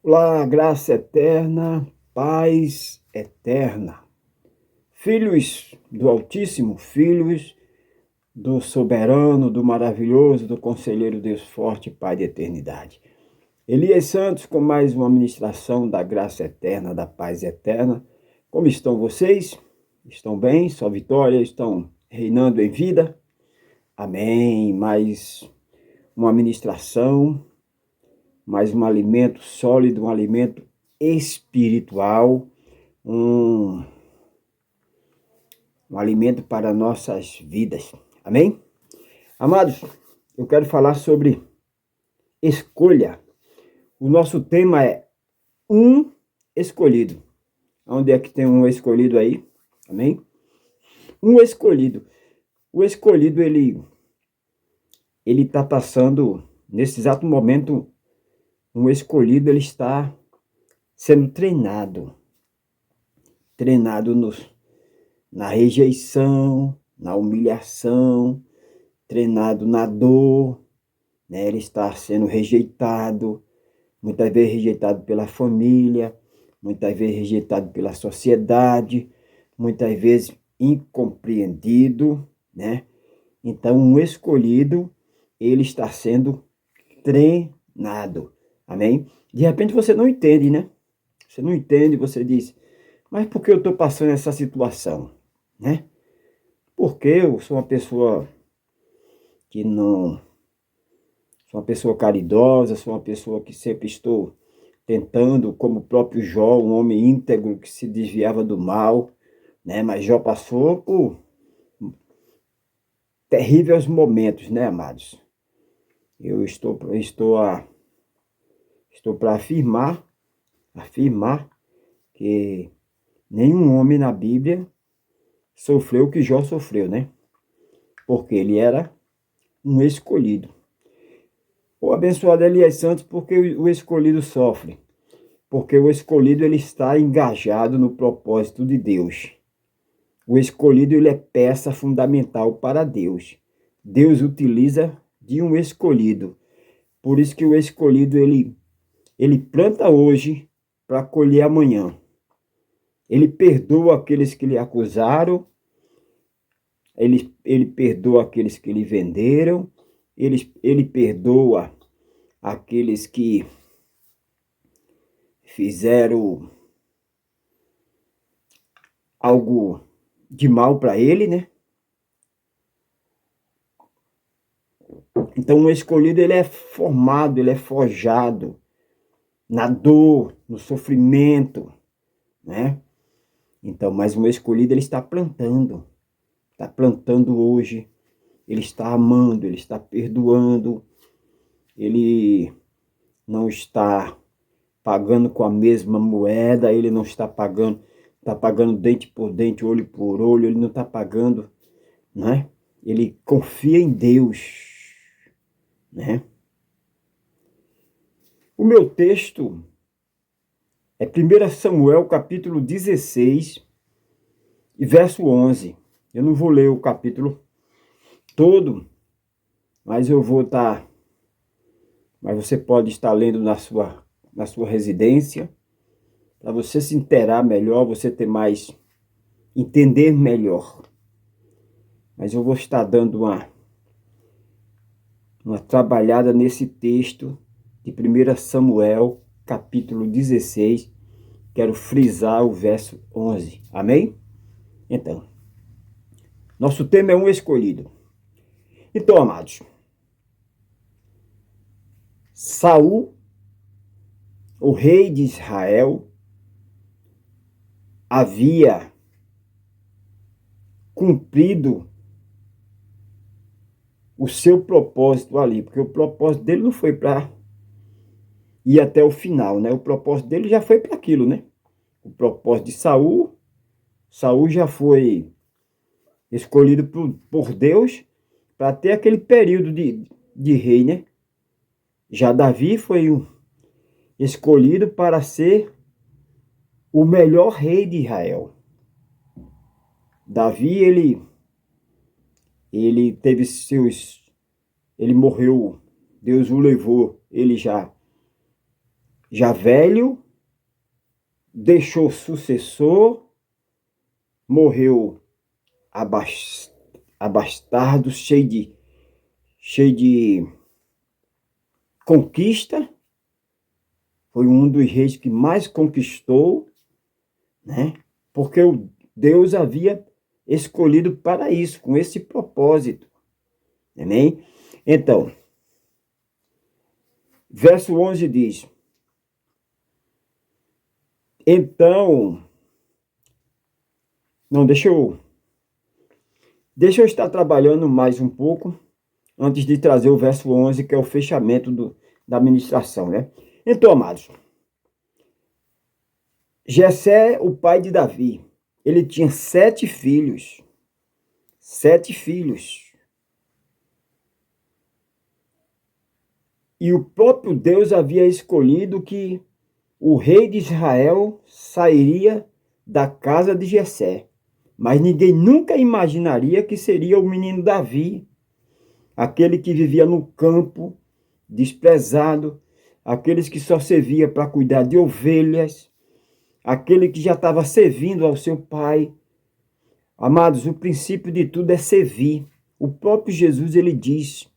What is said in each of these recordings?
Olá, graça eterna, paz eterna. Filhos do Altíssimo, filhos do Soberano, do Maravilhoso, do Conselheiro Deus Forte, Pai de eternidade. Elias Santos com mais uma ministração da graça eterna, da paz eterna. Como estão vocês? Estão bem? Sua vitória? Estão reinando em vida? Amém. Mais uma ministração, mais um alimento sólido, um alimento espiritual, um alimento para nossas vidas. Amém? Amados, eu quero falar sobre escolha. O nosso tema é um escolhido. Onde é que tem um escolhido aí? Amém? Um escolhido. O escolhido, ele está passando, nesse exato momento, um escolhido, ele está sendo treinado na rejeição, na humilhação, treinado na dor, né? Ele está sendo rejeitado, muitas vezes rejeitado pela família, muitas vezes rejeitado pela sociedade, muitas vezes incompreendido, né? Então, um escolhido, ele está sendo treinado, amém? De repente você não entende, né? Você não entende, você diz, mas por que eu estou passando essa situação, né? Porque eu sou uma pessoa que não... Sou uma pessoa caridosa, sou uma pessoa que sempre estou tentando, como o próprio Jó, um homem íntegro que se desviava do mal, né? Mas Jó passou por terríveis momentos, né, amados? Eu estou para afirmar que nenhum homem na Bíblia sofreu o que Jó sofreu, né? Porque ele era um escolhido. O abençoado Elias Santos, porque o escolhido sofre. Porque o escolhido ele está engajado no propósito de Deus. O escolhido ele é peça fundamental para Deus. Deus utiliza de um escolhido. Por isso que o escolhido ele planta hoje para colher amanhã. Ele perdoa aqueles que lhe acusaram, ele perdoa aqueles que lhe venderam, ele perdoa aqueles que fizeram algo de mal para ele, né? Então o escolhido ele é formado, ele é forjado na dor, no sofrimento, né? Então, mas o escolhido ele está plantando hoje, ele está amando, ele está perdoando, ele não está pagando com a mesma moeda, ele não está pagando dente por dente, olho por olho, ele não está pagando, né? Ele confia em Deus, né? O meu texto é 1 Samuel, capítulo 16, e verso 11. Eu não vou ler o capítulo todo, mas eu vou estar... Mas você pode estar lendo na sua residência, para você se inteirar melhor, você ter mais... entender melhor. Mas eu vou estar dando uma trabalhada nesse texto de 1 Samuel, capítulo 16. Quero frisar o verso 11. Amém? Então, nosso tema é um escolhido. Então, amados, Saul, o rei de Israel, havia cumprido o seu propósito ali, porque o propósito dele não foi para ir até o final, né? O propósito dele já foi para aquilo, né? O propósito de Saul já foi escolhido por Deus para ter aquele período de rei, né? Já Davi foi escolhido para ser o melhor rei de Israel. Davi, ele teve seus... Ele morreu, Deus o levou, ele já já velho, deixou sucessor, morreu abastado, cheio de conquista. Foi um dos reis que mais conquistou, né? Porque Deus havia escolhido para isso, com esse propósito. Amém? Então, verso 11 diz: Então, não, deixa eu estar trabalhando mais um pouco, antes de trazer o verso 11, que é o fechamento da ministração, né? Então, amados, Jessé, o pai de Davi, ele tinha 7 filhos. 7 filhos. E o próprio Deus havia escolhido que o rei de Israel sairia da casa de Jessé. Mas ninguém nunca imaginaria que seria o menino Davi, aquele que vivia no campo, desprezado, aqueles que só servia para cuidar de ovelhas, aquele que já estava servindo ao seu pai. Amados, o princípio de tudo é servir. O próprio Jesus, ele diz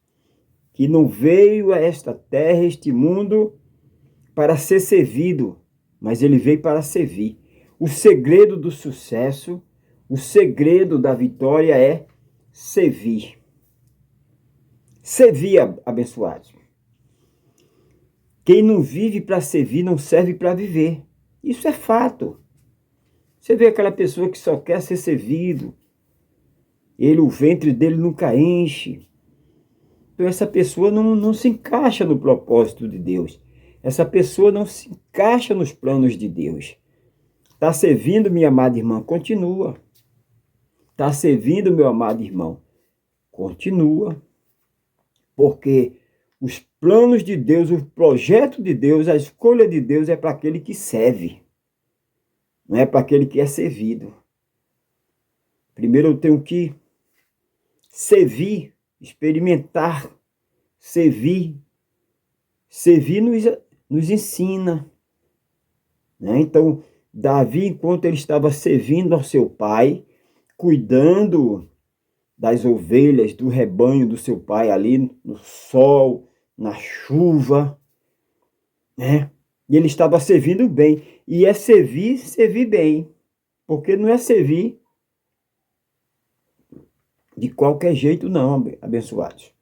que não veio a esta terra, este mundo, para ser servido, mas ele veio para servir. O segredo do sucesso, o segredo da vitória é servir. Servir, abençoados. Quem não vive para servir, não serve para viver. Isso é fato. Você vê aquela pessoa que só quer ser servido, o ventre dele nunca enche. Então essa pessoa não se encaixa no propósito de Deus. Essa pessoa não se encaixa nos planos de Deus. Está servindo, minha amada irmã? Continua. Está servindo, meu amado irmão? Continua. Porque os planos de Deus, o projeto de Deus, a escolha de Deus é para aquele que serve. Não é para aquele que é servido. Primeiro eu tenho que servir, experimentar, servir. Servir nos ensina. Né? Então, Davi, enquanto ele estava servindo ao seu pai, cuidando das ovelhas, do rebanho do seu pai ali no sol, na chuva, né? E ele estava servindo bem. E é servir bem. Porque não é servir de qualquer jeito, não, abençoados.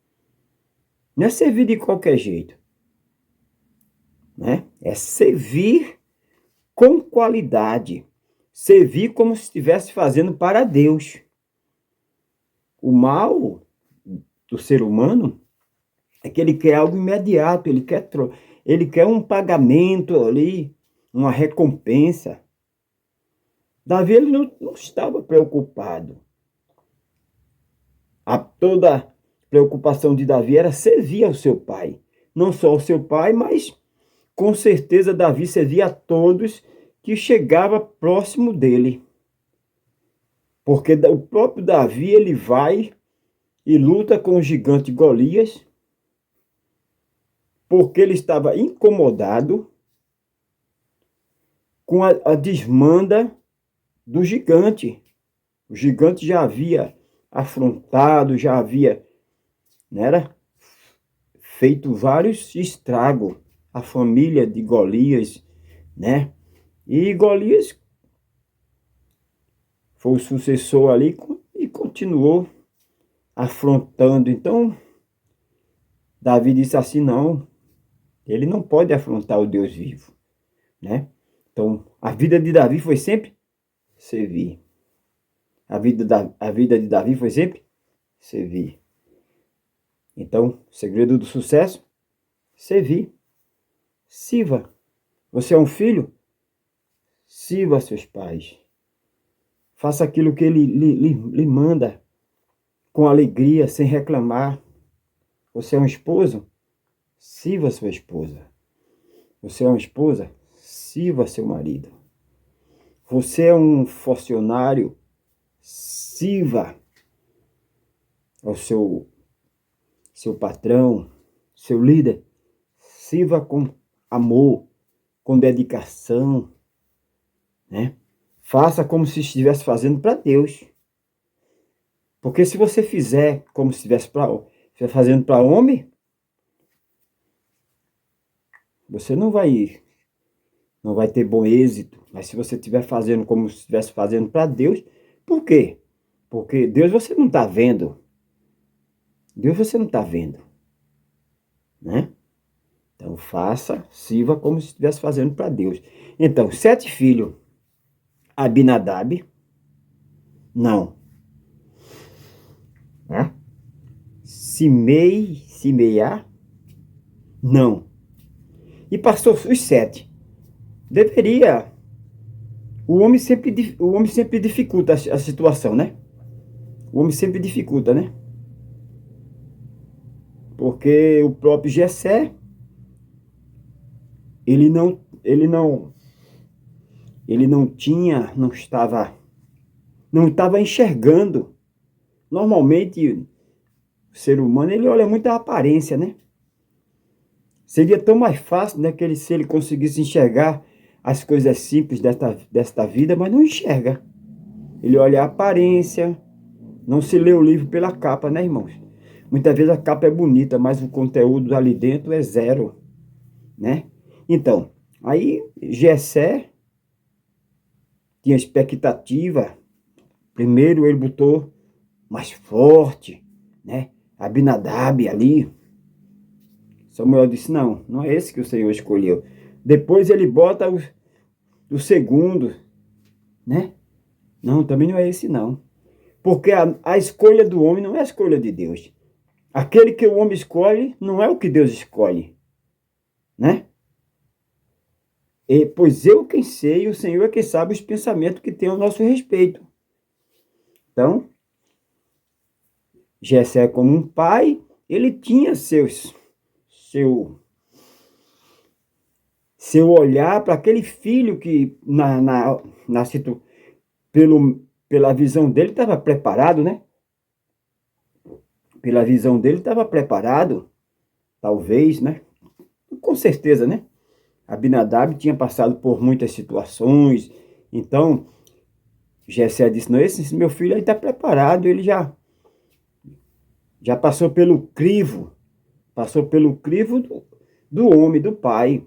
Não é servir de qualquer jeito. Né? É servir com qualidade. Servir como se estivesse fazendo para Deus. O mal do ser humano é que ele quer algo imediato, ele quer um pagamento ali, uma recompensa. Davi ele não estava preocupado. Toda preocupação de Davi era servir ao seu pai. Não só ao seu pai, mas com certeza Davi servia a todos que chegava próximo dele. Porque o próprio Davi, ele vai e luta com o gigante Golias, porque ele estava incomodado com a desmanda do gigante. O gigante já havia afrontado, já havia, né, feito vários estragos à família de Golias, né? E Golias foi o sucessor ali e continuou afrontando. Então, Davi disse assim, não, ele não pode afrontar o Deus vivo, né? Então, a vida de Davi foi sempre servir. A vida de Davi foi sempre servir. Então, o segredo do sucesso, servir. Sirva. Você é um filho? Sirva seus pais. Faça aquilo que ele lhe manda com alegria, sem reclamar. Você é um esposo? Sirva sua esposa. Você é uma esposa? Sirva seu marido. Você é um funcionário? Sirva ao seu patrão, seu líder. Sirva com amor, com dedicação, né? Faça como se estivesse fazendo para Deus. Porque se você fizer como se estivesse fazendo para homem, você não vai ter bom êxito. Mas se você estiver fazendo como se estivesse fazendo para Deus, por quê? Porque Deus você não está vendo. Deus você não está vendo, né? Então faça, sirva como se estivesse fazendo para Deus. Então, 7 filhos, Abinadab, não. Né? Simeiá, não. E passou os 7. Deveria. O homem sempre dificulta a situação, né? O homem sempre dificulta, né? Porque o próprio Jessé, ele não estava enxergando. Normalmente, o ser humano, ele olha muito a aparência, né? Seria tão mais fácil, né, se ele conseguisse enxergar as coisas simples desta vida, mas não enxerga. Ele olha a aparência, não se lê o livro pela capa, né, irmãos? Muitas vezes a capa é bonita, mas o conteúdo ali dentro é zero, né? Então, aí Jessé tinha expectativa. Primeiro ele botou mais forte, né? Abinadab ali. Samuel disse, não é esse que o Senhor escolheu. Depois ele bota o segundo, né? Não, também não é esse não. Porque a escolha do homem não é a escolha de Deus. Aquele que o homem escolhe não é o que Deus escolhe, né? Pois eu quem sei, o Senhor é quem sabe os pensamentos que tem ao nosso respeito. Então, Jessé como um pai, ele tinha seu olhar para aquele filho que pela visão dele estava preparado, né? Pela visão dele estava preparado, talvez, né? Com certeza, né? Abinadab tinha passado por muitas situações, então Jessé disse, não, esse meu filho aí está preparado, ele já passou pelo crivo do homem, do pai,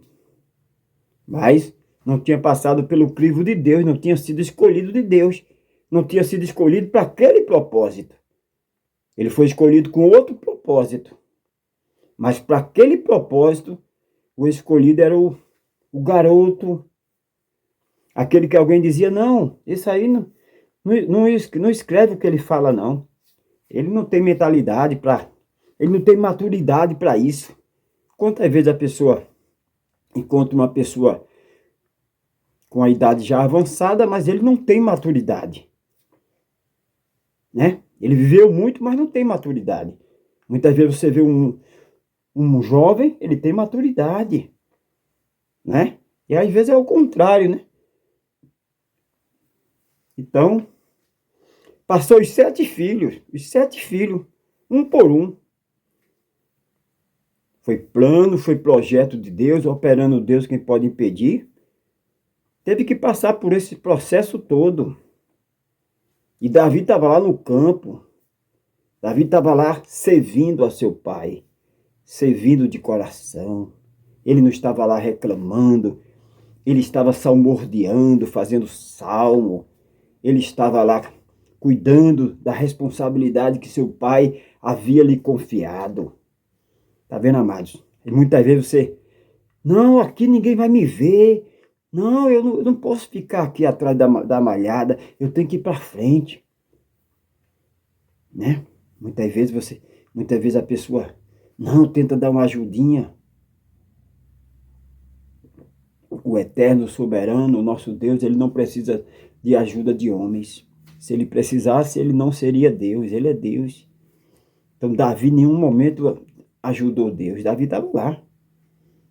mas não tinha passado pelo crivo de Deus, não tinha sido escolhido de Deus, não tinha sido escolhido para aquele propósito. Ele foi escolhido com outro propósito, mas para aquele propósito, o escolhido era o garoto, aquele que alguém dizia, não, esse aí não escreve o que ele fala, não. Ele não tem mentalidade ele não tem maturidade para isso. Quantas vezes a pessoa encontra uma pessoa com a idade já avançada, mas ele não tem maturidade, né? Ele viveu muito, mas não tem maturidade. Muitas vezes você vê um jovem, ele tem maturidade, né? E às vezes é o contrário, né? Então, passou os 7 filhos, um por um. Foi plano, foi projeto de Deus, operando Deus, quem pode impedir. Teve que passar por esse processo todo. E Davi estava lá no campo. Davi estava lá servindo a seu pai, servindo de coração. Ele não estava lá reclamando, ele estava salmodiando, fazendo salmo. Ele estava lá cuidando da responsabilidade que seu pai havia lhe confiado. Tá vendo, amados? E muitas vezes você, não, aqui ninguém vai me ver. Não, eu não posso ficar aqui atrás da malhada. Eu tenho que ir para frente, né? Muitas vezes a pessoa, não, tenta dar uma ajudinha. O eterno, soberano, o nosso Deus, ele não precisa de ajuda de homens. Se ele precisasse, ele não seria Deus, ele é Deus. Então, Davi em nenhum momento ajudou Deus. Davi estava lá.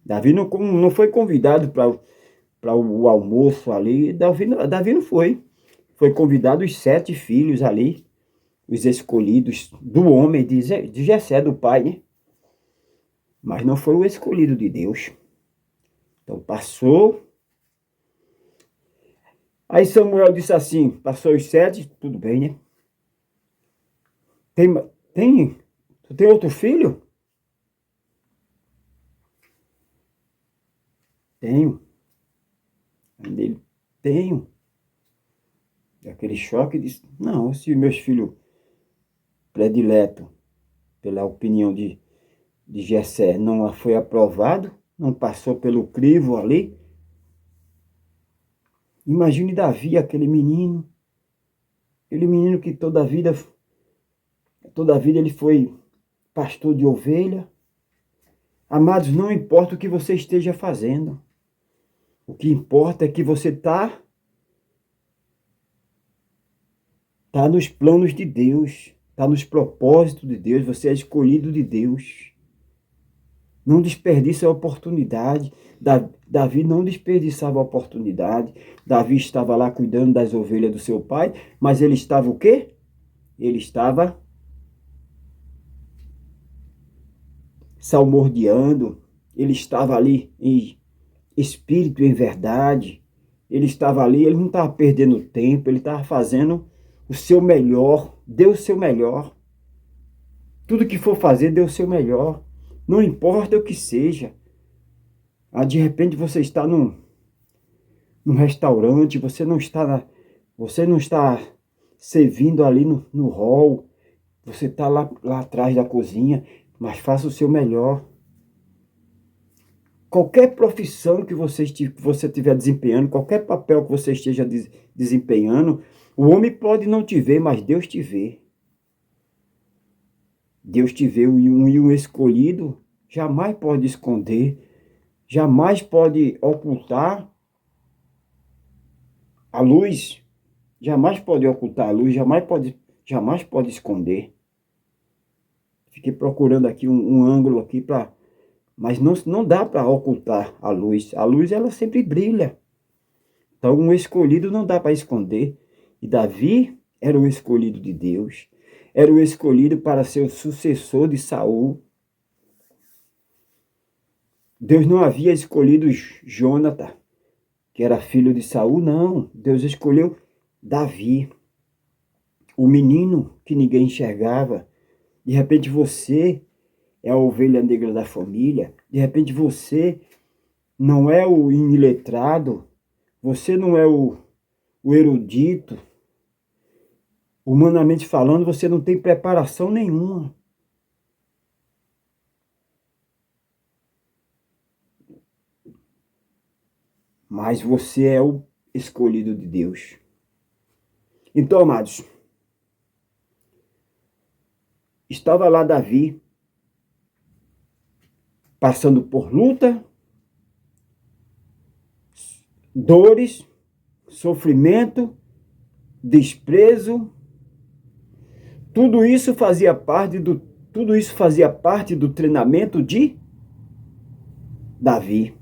Davi não foi convidado para o almoço ali. Davi não foi. Foi convidado os 7 filhos ali, os escolhidos do homem, de Jessé, do pai, né? Mas não foi o escolhido de Deus. Então passou. Aí Samuel disse assim, passou os 7, tudo bem, né? Tu tem outro filho? Tenho. Ele, tenho. Aquele choque, disse, não, se meus filhos predileto, pela opinião de Jessé, não foi aprovado, não passou pelo crivo ali. Imagine Davi, aquele menino que toda a vida ele foi pastor de ovelha. Amados, não importa o que você esteja fazendo. O que importa é que você tá nos planos de Deus, tá nos propósitos de Deus, você é escolhido de Deus. Não desperdice a oportunidade. Davi não desperdiçava a oportunidade. Davi estava lá cuidando das ovelhas do seu pai, mas ele estava o quê? Ele estava salmodiando, ele estava ali em espírito e em verdade, ele estava ali, ele não estava perdendo tempo, ele estava fazendo o seu melhor, deu o seu melhor. Tudo que for fazer, deu o seu melhor. Não importa o que seja. De repente você está num restaurante, você não está servindo ali no hall, você está lá atrás da cozinha, mas faça o seu melhor. Qualquer profissão que você estiver desempenhando, qualquer papel que você esteja desempenhando, o homem pode não te ver, mas Deus te vê. Deus te vê, e um escolhido jamais pode esconder, jamais pode ocultar a luz, jamais pode ocultar a luz, jamais pode esconder. Fiquei procurando aqui um ângulo aqui para... Mas não dá para ocultar a luz. A luz, ela sempre brilha. Então, um escolhido não dá para esconder. E Davi era o escolhido de Deus. Era o escolhido para ser o sucessor de Saul. Deus não havia escolhido Jonathan, que era filho de Saul, não. Deus escolheu Davi, o menino que ninguém enxergava. De repente você é a ovelha negra da família. De repente você não é o iletrado, você não é o erudito. Humanamente falando, você não tem preparação nenhuma. Mas você é o escolhido de Deus. Então, amados, estava lá Davi, passando por luta, dores, sofrimento, desprezo. Tudo isso fazia parte do treinamento de Davi.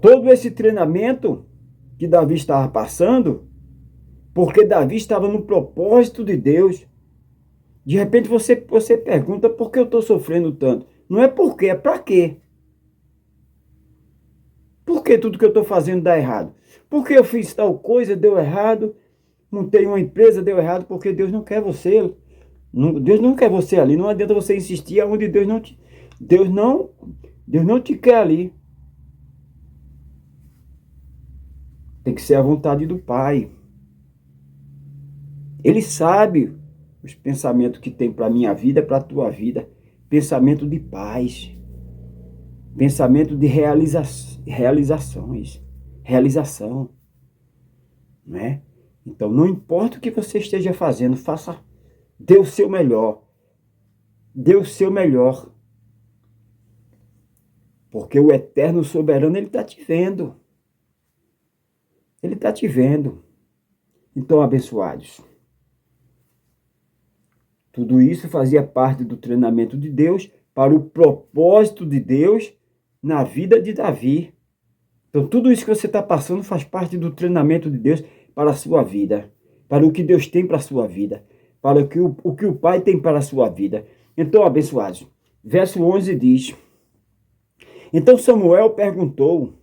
Todo esse treinamento que Davi estava passando, porque Davi estava no propósito de Deus. De repente você pergunta, por que eu estou sofrendo tanto? Não é por quê, é para quê? Por que tudo que eu estou fazendo dá errado? Por que eu fiz tal coisa, deu errado? Montei uma empresa, deu errado, porque Deus não quer você. Deus não quer você ali. Não adianta você insistir onde Deus não te quer ali. Tem que ser a vontade do Pai. Ele sabe os pensamentos que tem para a minha vida, para a tua vida. Pensamento de paz. Pensamento de realização. Né? Então, não importa o que você esteja fazendo, dê o seu melhor. Dê o seu melhor. Porque o eterno soberano, ele está te vendo. Ele está te vendo. Então, abençoados, tudo isso fazia parte do treinamento de Deus para o propósito de Deus na vida de Davi. Então, tudo isso que você está passando faz parte do treinamento de Deus para a sua vida, para o que Deus tem para a sua vida, para o que o Pai tem para a sua vida. Então, abençoados, verso 11 diz: Então Samuel perguntou: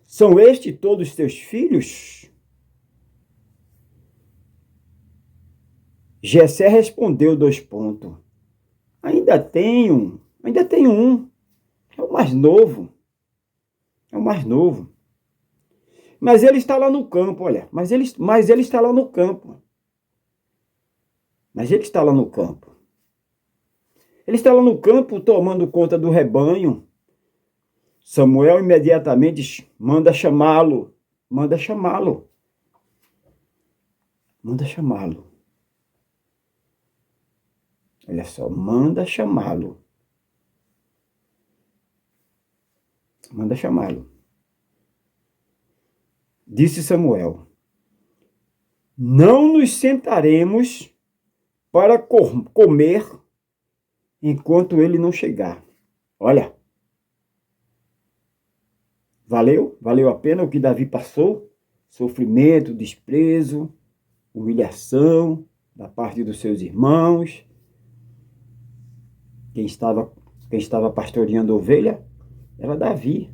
são estes todos teus filhos? Jessé respondeu: dois pontos. Ainda tenho um. É o mais novo. É o mais novo. Mas ele está lá no campo, olha. Mas ele está lá no campo. Mas ele está lá no campo. Ele está lá no campo tomando conta do rebanho. Samuel imediatamente manda chamá-lo. Manda chamá-lo. Manda chamá-lo. Olha só, manda chamá-lo. Manda chamá-lo. Disse Samuel: não nos sentaremos para comer enquanto ele não chegar. Olha, valeu a pena o que Davi passou? Sofrimento, desprezo, humilhação da parte dos seus irmãos. Quem estava pastoreando ovelha era Davi.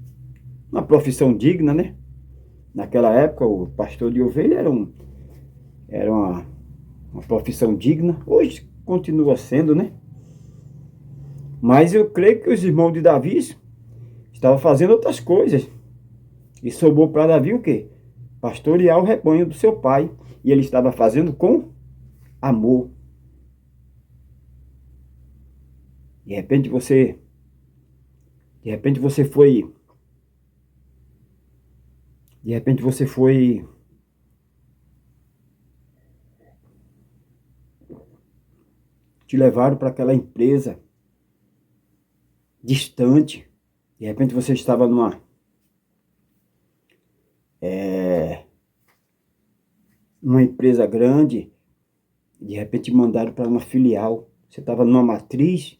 Uma profissão digna, né? Naquela época, o pastor de ovelha era uma profissão digna. Hoje continua sendo, né? Mas eu creio que os irmãos de Davi estavam fazendo outras coisas. E sobrou para Davi o quê? Pastorear o rebanho do seu pai. E ele estava fazendo com amor. De repente você foi te levaram para aquela empresa distante. De repente você estava numa empresa grande. De repente te mandaram para uma filial. Você estava numa matriz.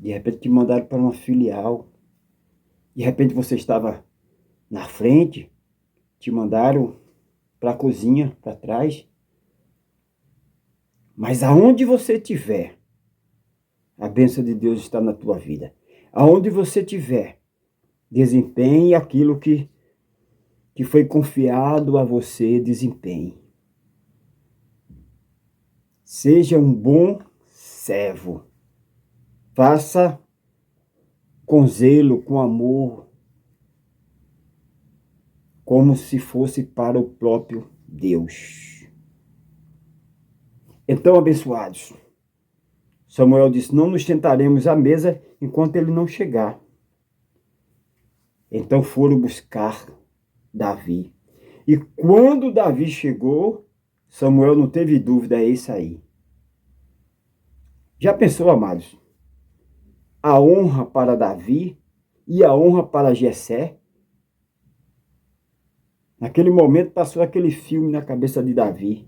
De repente te mandaram para uma filial. De repente você estava na frente. Te mandaram para a cozinha, para trás. Mas aonde você estiver, a bênção de Deus está na tua vida. Aonde você estiver, desempenhe aquilo que foi confiado a você, desempenhe. Seja um bom servo. Faça com zelo, com amor, como se fosse para o próprio Deus. Então, abençoados, Samuel disse: não nos sentaremos à mesa enquanto ele não chegar. Então foram buscar Davi. E quando Davi chegou, Samuel não teve dúvida, é isso aí. Já pensou, amados? A honra para Davi e a honra para Jessé. Naquele momento passou aquele filme na cabeça de Davi.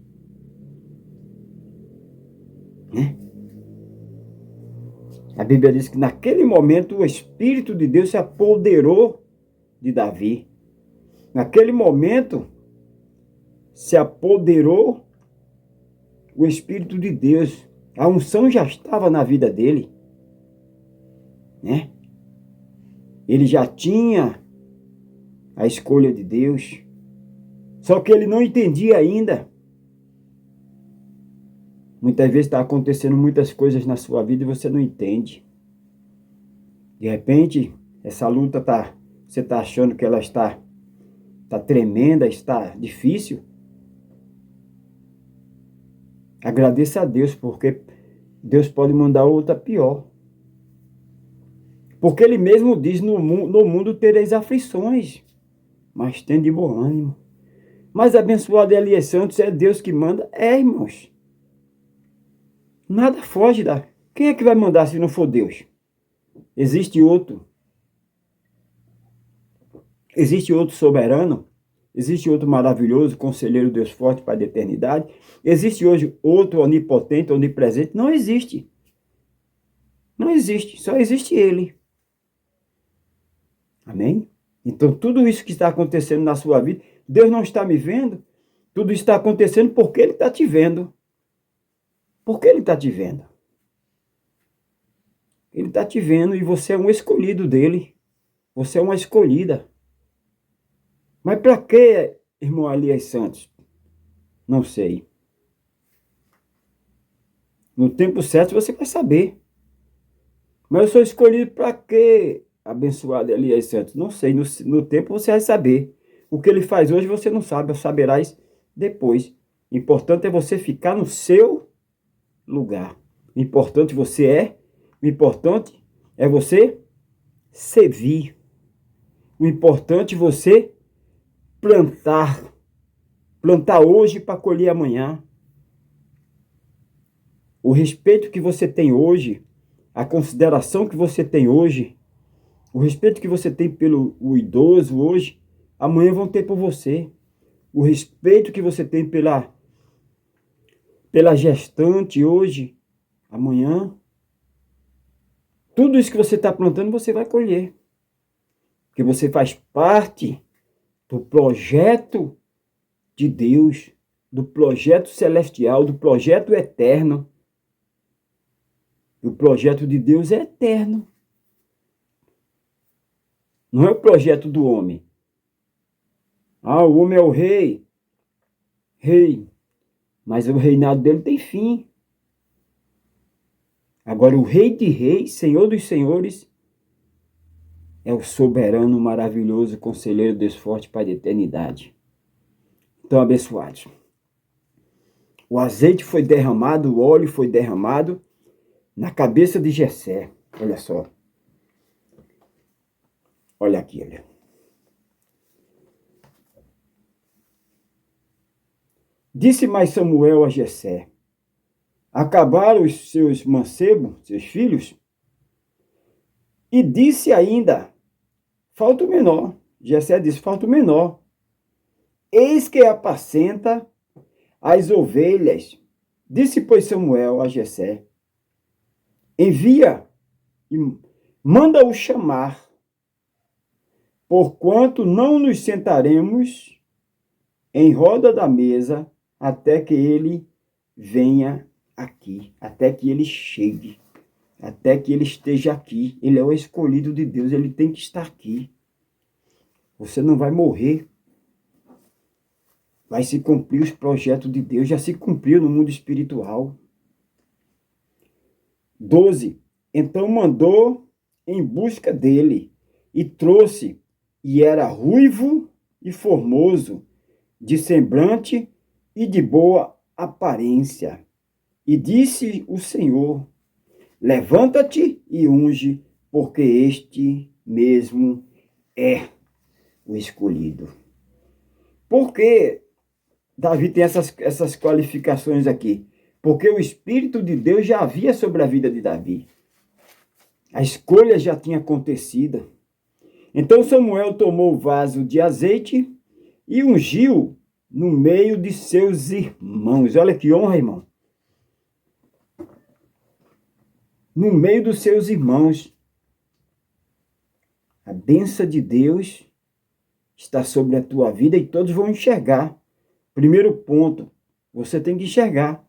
Né? A Bíblia diz que naquele momento o Espírito de Deus se apoderou de Davi. Naquele momento se apoderou o Espírito de Deus. A unção já estava na vida dele. Né? Ele já tinha a escolha de Deus. Só que ele não entendia ainda. Muitas vezes está acontecendo muitas coisas na sua vida e você não entende. De repente, essa luta você está achando que ela está tremenda, está difícil. Agradeça a Deus, porque Deus pode mandar outra pior. Porque Ele mesmo diz: no mundo tereis aflições, mas tende bom ânimo. Mas abençoado Elias Santos, é Deus que manda? É, irmãos. Nada foge da... Quem é que vai mandar se não for Deus? Existe outro. Existe outro soberano? Existe outro maravilhoso, conselheiro, Deus forte, Pai da eternidade? Existe hoje outro onipotente, onipresente? Não existe. Não existe. Só existe Ele. Amém? Então tudo isso que está acontecendo na sua vida, Deus não está me vendo? Tudo está acontecendo porque Ele está te vendo. Porque Ele está te vendo. Ele está te vendo e você é um escolhido dele. Você é uma escolhida. Mas para que, irmão Elias Santos? Não sei. No tempo certo você vai saber. Mas eu sou escolhido para quê, abençoado Elias Santos? Não sei. No tempo você vai saber. O que ele faz hoje você não sabe, saberás depois. O importante é você ficar no seu lugar. O importante você é. O importante é você servir. O importante é você plantar. Plantar hoje para colher amanhã. O respeito que você tem hoje, a consideração que você tem hoje, o respeito que você tem pelo o idoso hoje, amanhã vão ter por você. O respeito que você tem pela gestante hoje, amanhã, tudo isso que você está plantando, você vai colher. Porque você faz parte do projeto de Deus, do projeto celestial, do projeto eterno. O projeto de Deus é eterno. Não é o projeto do homem. Ah, o homem é o rei. Rei. Mas o reinado dele tem fim. Agora, o Rei de Reis, Senhor dos Senhores, é o soberano, maravilhoso, conselheiro, Deus forte, Pai da eternidade. Então, abençoados. O azeite foi derramado, o óleo foi derramado na cabeça de Jessé. Olha só. Olha aqui, olha. Disse mais Samuel a Jessé: acabaram os seus mancebos, seus filhos? E disse ainda: falta o menor. Jessé disse: falta o menor. Eis que apacenta as ovelhas. Disse, pois, Samuel a Jessé: envia e manda-o chamar, porquanto não nos sentaremos em roda da mesa até que ele venha aqui, até que ele chegue, até que ele esteja aqui. Ele é o escolhido de Deus, ele tem que estar aqui. Você não vai morrer. Vai se cumprir os projetos de Deus, já se cumpriu no mundo espiritual. 12. Então mandou em busca dele e trouxe, e era ruivo e formoso, de semblante e de boa aparência. E disse o Senhor: levanta-te e unge, porque este mesmo é o escolhido. Porque Davi tem essas qualificações aqui? Porque o Espírito de Deus já havia sobre a vida de Davi. A escolha já tinha acontecido. Então Samuel tomou o vaso de azeite e ungiu no meio de seus irmãos. Olha que honra, irmão. No meio dos seus irmãos. A bênção de Deus está sobre a tua vida e todos vão enxergar. Primeiro ponto, você tem que enxergar.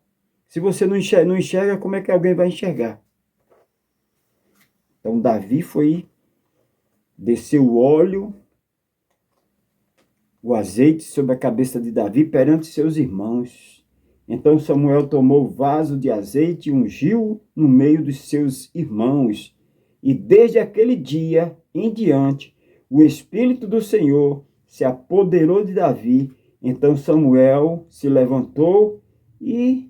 Se você não enxerga, como é que alguém vai enxergar? Então Davi desceu o óleo, o azeite sobre a cabeça de Davi perante seus irmãos. Então Samuel tomou o vaso de azeite e ungiu no meio dos seus irmãos. E desde aquele dia em diante, o Espírito do Senhor se apoderou de Davi. Então Samuel se levantou e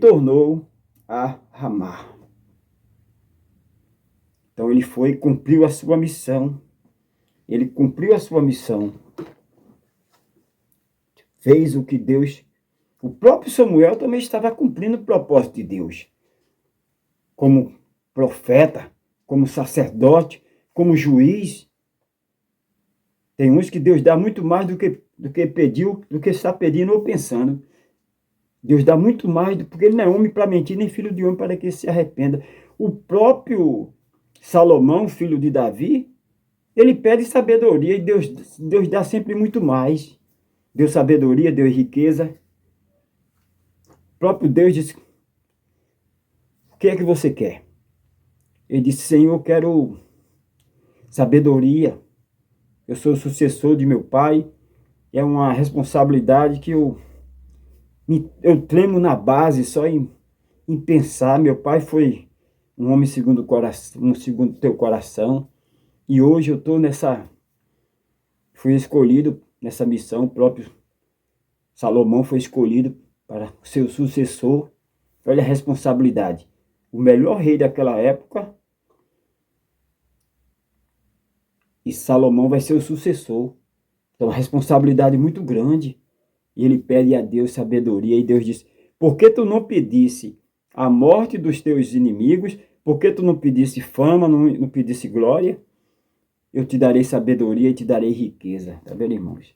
tornou a Ramá. Então ele cumpriu a sua missão. Ele cumpriu a sua missão. Fez o que Deus... O próprio Samuel também estava cumprindo o propósito de Deus. Como profeta, como sacerdote, como juiz. Tem uns que Deus dá muito mais do que pediu, do que está pedindo ou pensando. Deus dá muito mais, porque ele não é homem para mentir, nem filho de homem para que se arrependa. O próprio Salomão, filho de Davi, ele pede sabedoria e Deus dá sempre muito mais. Deu sabedoria, deu riqueza. O próprio Deus disse: o que é que você quer? Ele disse: Senhor, eu quero sabedoria. Eu sou o sucessor de meu pai. É uma responsabilidade que eu tremo na base só em pensar. Meu pai foi um homem segundo o coração, um segundo teu coração. E hoje eu estou fui escolhido nessa missão. O próprio Salomão foi escolhido para ser o sucessor. Olha a responsabilidade. O melhor rei daquela época, e Salomão vai ser o sucessor. Então, a responsabilidade é muito grande. E ele pede a Deus sabedoria. E Deus diz: por que tu não pedisse a morte dos teus inimigos? Por que tu não pedisse fama, não pedisse glória? Eu te darei sabedoria e te darei riqueza. Tá vendo, irmãos?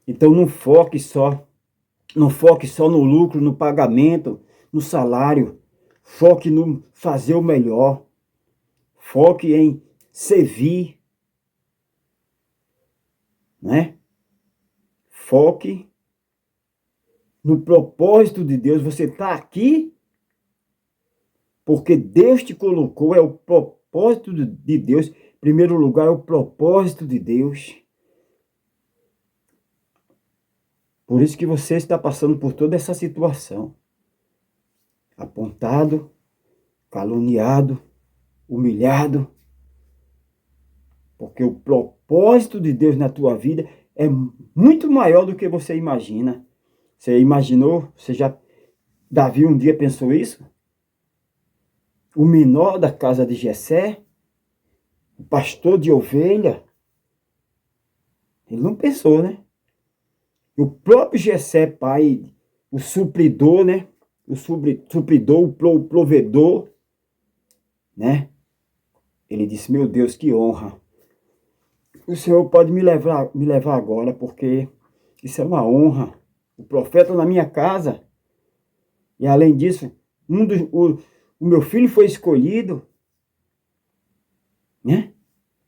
Então, não foque só no lucro, no pagamento, no salário. Foque no fazer o melhor. Foque em servir, né? Foque no propósito de Deus. Você está aqui porque Deus te colocou, é o propósito de Deus. Em primeiro lugar, é o propósito de Deus. Por isso que você está passando por toda essa situação. Apontado, caluniado, humilhado. Porque o propósito de Deus na tua vida é muito maior do que você imagina. Você imaginou? Davi um dia pensou isso? O menor da casa de Jessé, o pastor de ovelha, ele não pensou, né? O próprio Jessé, pai, o supridor, né? O supridor, o provedor, né? Ele disse: meu Deus, que honra. O Senhor pode me levar agora, porque isso é uma honra. O profeta na minha casa. E além disso, o meu filho foi escolhido, né?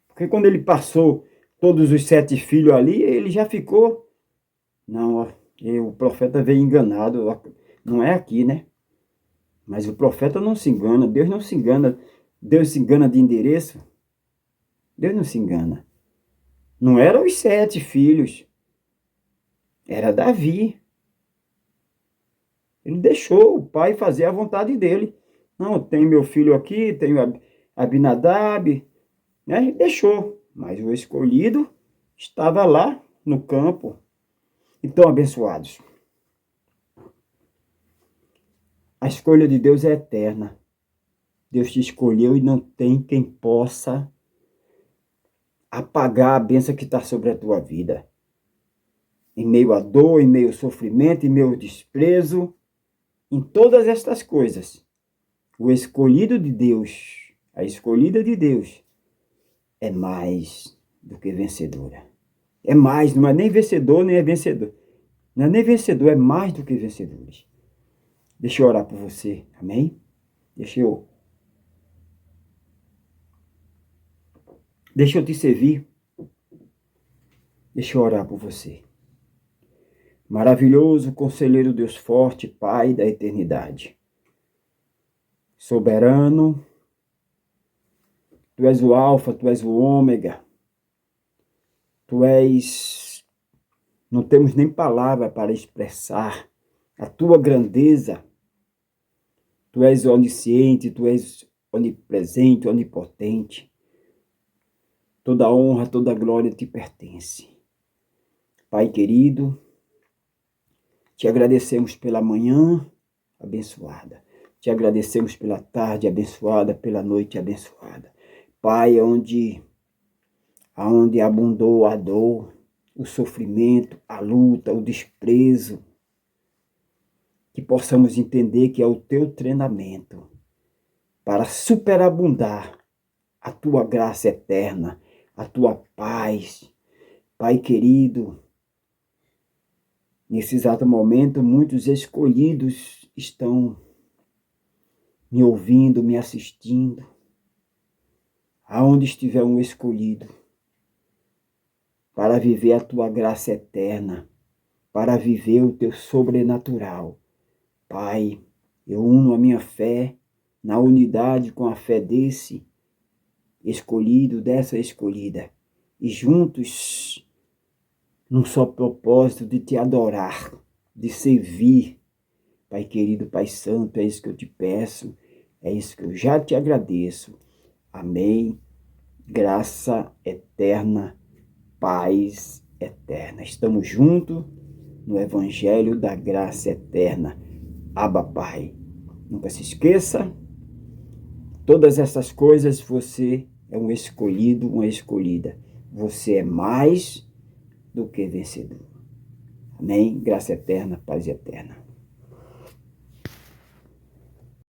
Porque quando ele passou todos os 7 filhos ali, ele já ficou. Não, ó, o profeta veio enganado. Não é aqui, né? Mas o profeta não se engana. Deus não se engana. Deus se engana de endereço. Deus não se engana. Não eram os 7 filhos. Era Davi. Ele deixou o pai fazer a vontade dele. Não, tem meu filho aqui, tenho Abinadab, né? Ele deixou. Mas o escolhido estava lá no campo. Então, abençoados, a escolha de Deus é eterna. Deus te escolheu e não tem quem possa apagar a bênção que está sobre a tua vida. Em meio à dor, em meio ao sofrimento, em meio ao desprezo, em todas estas coisas, o escolhido de Deus, a escolhida de Deus, é mais do que vencedora. É mais, não é nem vencedor, nem é vencedor. Não é nem vencedor, é mais do que vencedores. Deixa eu orar por você, amém? Deixa eu te servir. Deixa eu orar por você. Maravilhoso conselheiro Deus forte, Pai da eternidade. Soberano, Tu és o alfa, Tu és o ômega. Tu és... Não temos nem palavra para expressar a Tua grandeza. Tu és onisciente, Tu és onipresente, onipotente. Toda honra, toda glória te pertence. Pai querido, te agradecemos pela manhã abençoada. Te agradecemos pela tarde abençoada, pela noite abençoada. Pai, aonde abundou a dor, o sofrimento, a luta, o desprezo, que possamos entender que é o teu treinamento para superabundar a tua graça eterna, a tua paz. Pai querido, nesse exato momento, muitos escolhidos estão me ouvindo, me assistindo. Aonde estiver um escolhido, para viver a tua graça eterna, para viver o teu sobrenatural. Pai, eu uno a minha fé na unidade com a fé desse escolhido dessa escolhida, e juntos, num só propósito de te adorar, de servir. Pai querido, Pai santo, é isso que eu te peço, é isso que eu já te agradeço. Amém. Graça eterna, paz eterna. Estamos juntos no Evangelho da Graça Eterna. Abba, Pai. Nunca se esqueça, todas essas coisas você é um escolhido, uma escolhida. Você é mais do que vencedor. Amém? Graça eterna, paz eterna.